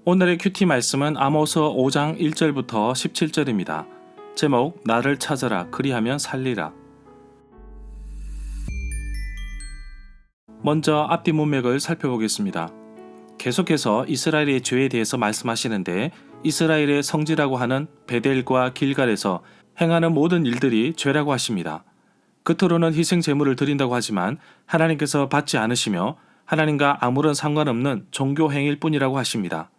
오늘의 큐티 말씀은 아모스 5장 1절부터 17절입니다. 제목 나를 찾아라 그리하면 살리라. 먼저 앞뒤 문맥을 살펴보겠습니다. 계속해서 이스라엘의 죄에 대해서 말씀하시는데 이스라엘의 성지라고 하는 베델과 길갈에서 행하는 모든 일들이 죄라고 하십니다. 겉으로는 희생 제물을 드린다고 하지만 하나님께서 받지 않으시며 하나님과 아무런 상관없는 종교 행위일 뿐이라고 하십니다.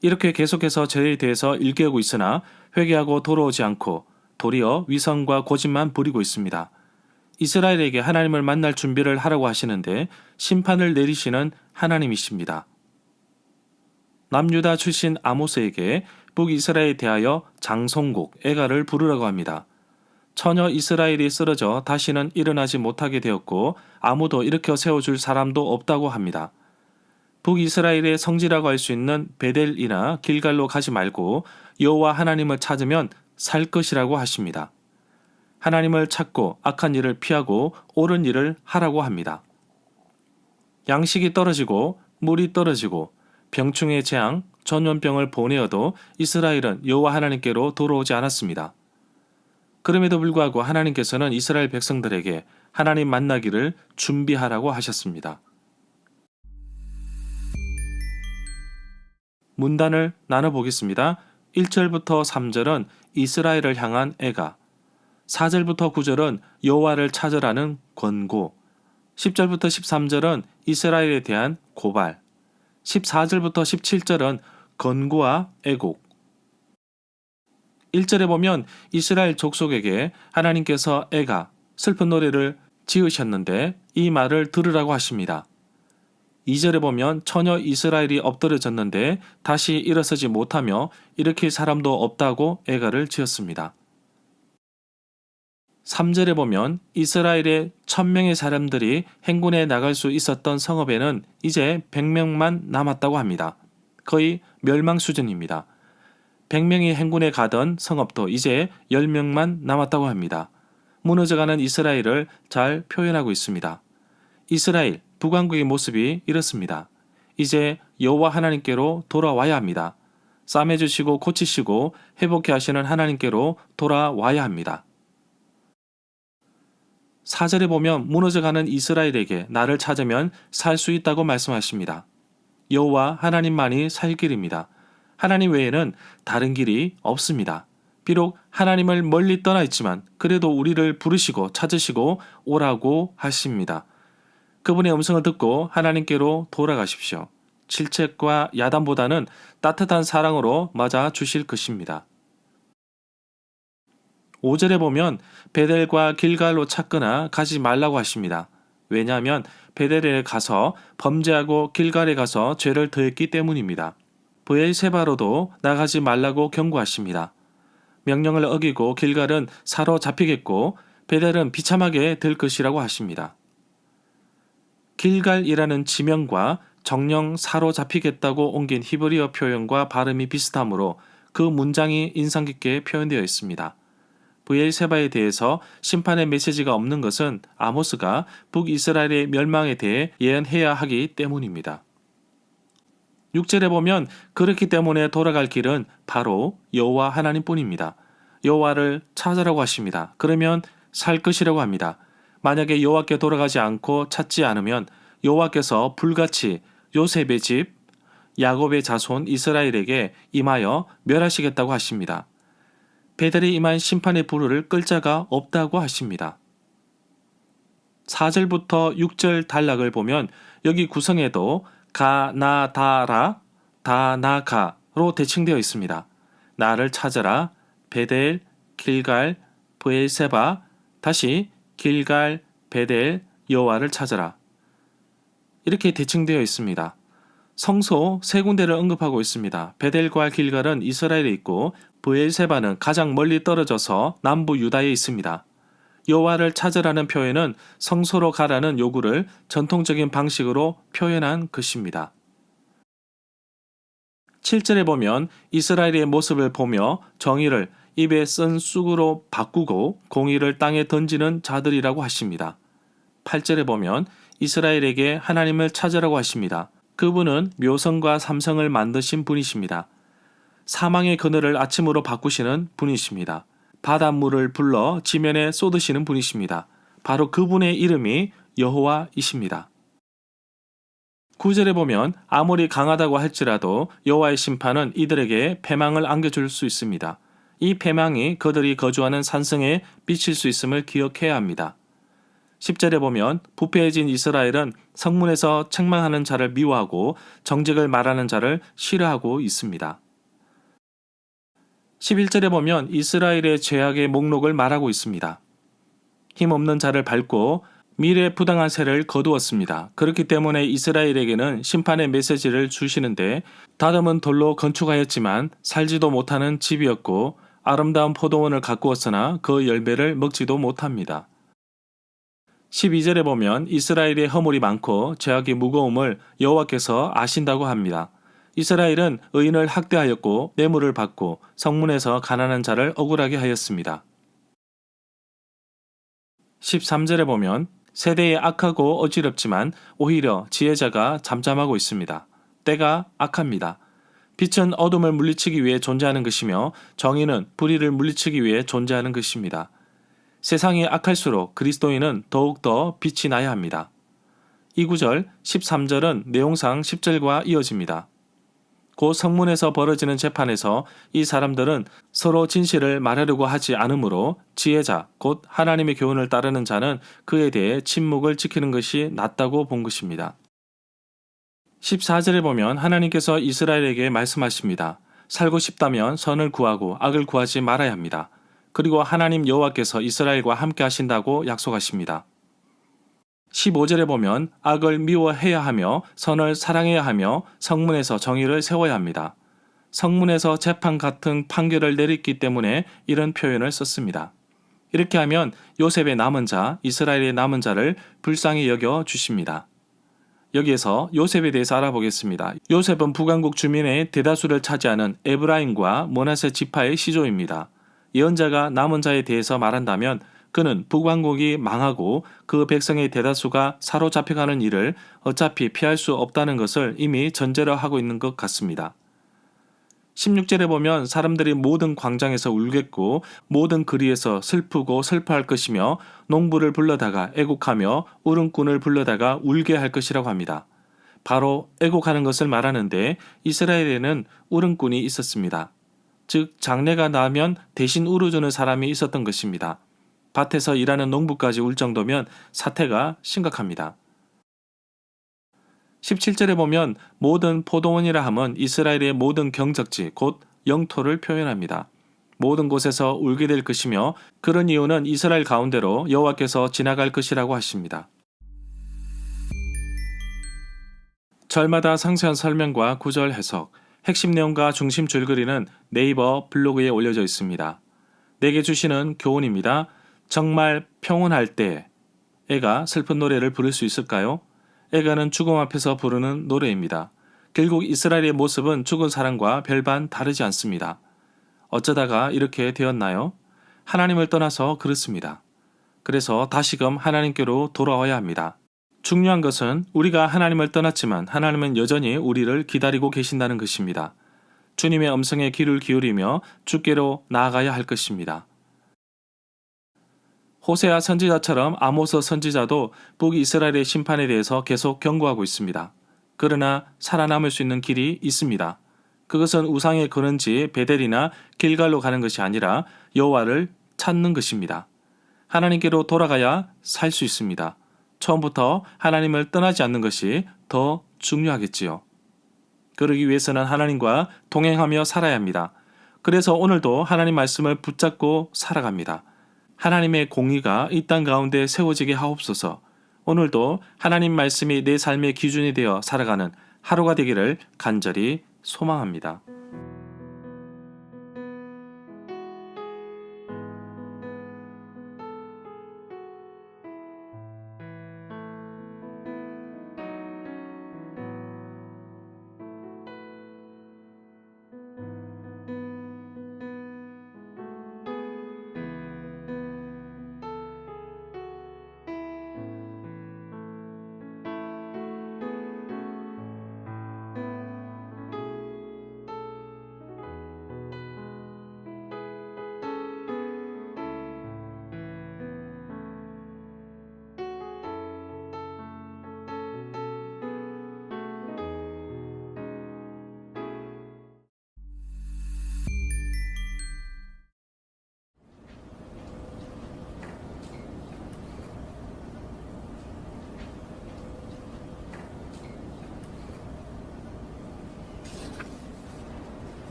이렇게 계속해서 죄에 대해서 일깨우고 있으나 회개하고 돌아오지 않고 도리어 위선과 고집만 부리고 있습니다. 이스라엘에게 하나님을 만날 준비를 하라고 하시는데 심판을 내리시는 하나님이십니다. 남유다 출신 아모스에게 북이스라엘에 대하여 장송곡 애가를 부르라고 합니다. 처녀 이스라엘이 쓰러져 다시는 일어나지 못하게 되었고 아무도 일으켜 세워줄 사람도 없다고 합니다. 북이스라엘의 성지라고 할 수 있는 베델이나 길갈로 가지 말고 여호와 하나님을 찾으면 살 것이라고 하십니다. 하나님을 찾고 악한 일을 피하고 옳은 일을 하라고 합니다. 양식이 떨어지고 물이 떨어지고 병충해 재앙, 전염병을 보내어도 이스라엘은 여호와 하나님께로 돌아오지 않았습니다. 그럼에도 불구하고 하나님께서는 이스라엘 백성들에게 하나님 만나기를 준비하라고 하셨습니다. 문단을 나눠보겠습니다. 1절부터 3절은 이스라엘을 향한 애가, 4절부터 9절은 여호와를 찾으라는 권고, 10절부터 13절은 이스라엘에 대한 고발, 14절부터 17절은 권고와 애곡. 1절에 보면 이스라엘 족속에게 하나님께서 애가, 슬픈 노래를 지으셨는데 이 말을 들으라고 하십니다. 2절에 보면 처녀 이스라엘이 엎드려졌는데 다시 일어서지 못하며 일으킬 사람도 없다고 애가를 지었습니다. 3절에 보면 이스라엘의 1000명의 사람들이 행군에 나갈 수 있었던 성읍에는 이제 100명만 남았다고 합니다. 거의 멸망 수준입니다. 100명이 행군에 가던 성읍도 이제 10명만 남았다고 합니다. 무너져가는 이스라엘을 잘 표현하고 있습니다. 이스라엘, 북왕국의 모습이 이렇습니다. 이제 여호와 하나님께로 돌아와야 합니다. 싸매주시고 고치시고 회복해 하시는 하나님께로 돌아와야 합니다. 4절에 보면 무너져가는 이스라엘에게 나를 찾으면 살 수 있다고 말씀하십니다. 여호와 하나님만이 살 길입니다. 하나님 외에는 다른 길이 없습니다. 비록 하나님을 멀리 떠나 있지만 그래도 우리를 부르시고 찾으시고 오라고 하십니다. 그분의 음성을 듣고 하나님께로 돌아가십시오. 질책과 야단보다는 따뜻한 사랑으로 맞아 주실 것입니다. 5절에 보면 베델과 길갈로 찾거나 가지 말라고 하십니다. 왜냐하면 베델에 가서 범죄하고 길갈에 가서 죄를 더했기 때문입니다. 브엘세바로도 나가지 말라고 경고하십니다. 명령을 어기고 길갈은 사로잡히겠고 베델은 비참하게 될 것이라고 하십니다. 길갈이라는 지명과 정령 사로잡히겠다고 옮긴 히브리어 표현과 발음이 비슷하므로 그 문장이 인상 깊게 표현되어 있습니다. 브엘세바에 대해서 심판의 메시지가 없는 것은 아모스가 북이스라엘의 멸망에 대해 예언해야 하기 때문입니다. 6절에 보면 그렇기 때문에 돌아갈 길은 바로 여호와 하나님뿐입니다. 여호와를 찾으라고 하십니다. 그러면 살 것이라고 합니다. 만약에 여호와께 돌아가지 않고 찾지 않으면 여호와께서 불같이 요셉의 집, 야곱의 자손 이스라엘에게 임하여 멸하시겠다고 하십니다. 베델이 임한 심판의 불을 끌 자가 없다고 하십니다. 4절부터 6절 단락을 보면 여기 구성에도 가나다라, 다나가로 대칭되어 있습니다. 나를 찾아라, 베델, 길갈, 브엘세바, 다시 길갈, 베델, 여호와를 찾아라. 이렇게 대칭되어 있습니다. 성소 세 군데를 언급하고 있습니다. 베델과 길갈은 이스라엘에 있고 브엘세바는 가장 멀리 떨어져서 남부 유다에 있습니다. 여호와를 찾으라는 표현은 성소로 가라는 요구를 전통적인 방식으로 표현한 것입니다. 7절에 보면 이스라엘의 모습을 보며 정의를 입에 쓴 쑥으로 바꾸고 공의를 땅에 던지는 자들이라고 하십니다. 8절에 보면 이스라엘에게 하나님을 찾으라고 하십니다. 그분은 묘성과 삼성을 만드신 분이십니다. 사망의 그늘을 아침으로 바꾸시는 분이십니다. 바닷물을 불러 지면에 쏟으시는 분이십니다. 바로 그분의 이름이 여호와이십니다. 9절에 보면 아무리 강하다고 할지라도 여호와의 심판은 이들에게 패망을 안겨줄 수 있습니다. 이 패망이 그들이 거주하는 산성에 비칠 수 있음을 기억해야 합니다. 10절에 보면 부패해진 이스라엘은 성문에서 책망하는 자를 미워하고 정직을 말하는 자를 싫어하고 있습니다. 11절에 보면 이스라엘의 죄악의 목록을 말하고 있습니다. 힘없는 자를 밟고 미래 부당한 세를 거두었습니다. 그렇기 때문에 이스라엘에게는 심판의 메시지를 주시는데 다듬은 돌로 건축하였지만 살지도 못하는 집이었고 아름다운 포도원을 가꾸었으나 그 열매를 먹지도 못합니다. 12절에 보면 이스라엘의 허물이 많고 죄악의 무거움을 여호와께서 아신다고 합니다. 이스라엘은 의인을 학대하였고 뇌물을 받고 성문에서 가난한 자를 억울하게 하였습니다. 13절에 보면 세대에 악하고 어지럽지만 오히려 지혜자가 잠잠하고 있습니다. 때가 악합니다. 빛은 어둠을 물리치기 위해 존재하는 것이며 정의는 불의를 물리치기 위해 존재하는 것입니다. 세상이 악할수록 그리스도인은 더욱더 빛이 나야 합니다. 이 구절 13절은 내용상 10절과 이어집니다. 곧 성문에서 벌어지는 재판에서 이 사람들은 서로 진실을 말하려고 하지 않으므로 지혜자, 곧 하나님의 교훈을 따르는 자는 그에 대해 침묵을 지키는 것이 낫다고 본 것입니다. 14절에 보면 하나님께서 이스라엘에게 말씀하십니다. 살고 싶다면 선을 구하고 악을 구하지 말아야 합니다. 그리고 하나님 여호와께서 이스라엘과 함께 하신다고 약속하십니다. 15절에 보면 악을 미워해야 하며 선을 사랑해야 하며 성문에서 정의를 세워야 합니다. 성문에서 재판 같은 판결을 내렸기 때문에 이런 표현을 썼습니다. 이렇게 하면 요셉의 남은 자, 이스라엘의 남은 자를 불쌍히 여겨 주십니다. 여기에서 요셉에 대해서 알아보겠습니다. 요셉은 북왕국 주민의 대다수를 차지하는 에브라임과 므낫세 지파의 시조입니다. 예언자가 남은 자에 대해서 말한다면 그는 북왕국이 망하고 그 백성의 대다수가 사로잡혀가는 일을 어차피 피할 수 없다는 것을 이미 전제로 하고 있는 것 같습니다. 16절에 보면 사람들이 모든 광장에서 울겠고 모든 거리에서 슬프고 슬퍼할 것이며 농부를 불러다가 애곡하며 울음꾼을 불러다가 울게 할 것이라고 합니다. 바로 애곡하는 것을 말하는데 이스라엘에는 울음꾼이 있었습니다. 즉 장래가 나면 대신 울어주는 사람이 있었던 것입니다. 밭에서 일하는 농부까지 울 정도면 사태가 심각합니다. 17절에 보면 모든 포도원이라 함은 이스라엘의 모든 경적지 곧 영토를 표현합니다. 모든 곳에서 울게 될 것이며 그런 이유는 이스라엘 가운데로 여호와께서 지나갈 것이라고 하십니다. 절마다 상세한 설명과 구절 해석, 핵심 내용과 중심 줄거리는 네이버 블로그에 올려져 있습니다. 내게 주시는 교훈입니다. 정말 평온할 때 애가 슬픈 노래를 부를 수 있을까요? 애가는 죽음 앞에서 부르는 노래입니다. 결국 이스라엘의 모습은 죽은 사람과 별반 다르지 않습니다. 어쩌다가 이렇게 되었나요? 하나님을 떠나서 그렇습니다. 그래서 다시금 하나님께로 돌아와야 합니다. 중요한 것은 우리가 하나님을 떠났지만 하나님은 여전히 우리를 기다리고 계신다는 것입니다. 주님의 음성에 귀를 기울이며 주께로 나아가야 할 것입니다. 호세아 선지자처럼 아모스 선지자도 북이스라엘의 심판에 대해서 계속 경고하고 있습니다. 그러나 살아남을 수 있는 길이 있습니다. 그것은 우상의 근원지 베델이나 길갈로 가는 것이 아니라 여호와를 찾는 것입니다. 하나님께로 돌아가야 살 수 있습니다. 처음부터 하나님을 떠나지 않는 것이 더 중요하겠지요. 그러기 위해서는 하나님과 동행하며 살아야 합니다. 그래서 오늘도 하나님 말씀을 붙잡고 살아갑니다. 하나님의 공의가 이 땅 가운데 세워지게 하옵소서. 오늘도 하나님 말씀이 내 삶의 기준이 되어 살아가는 하루가 되기를 간절히 소망합니다.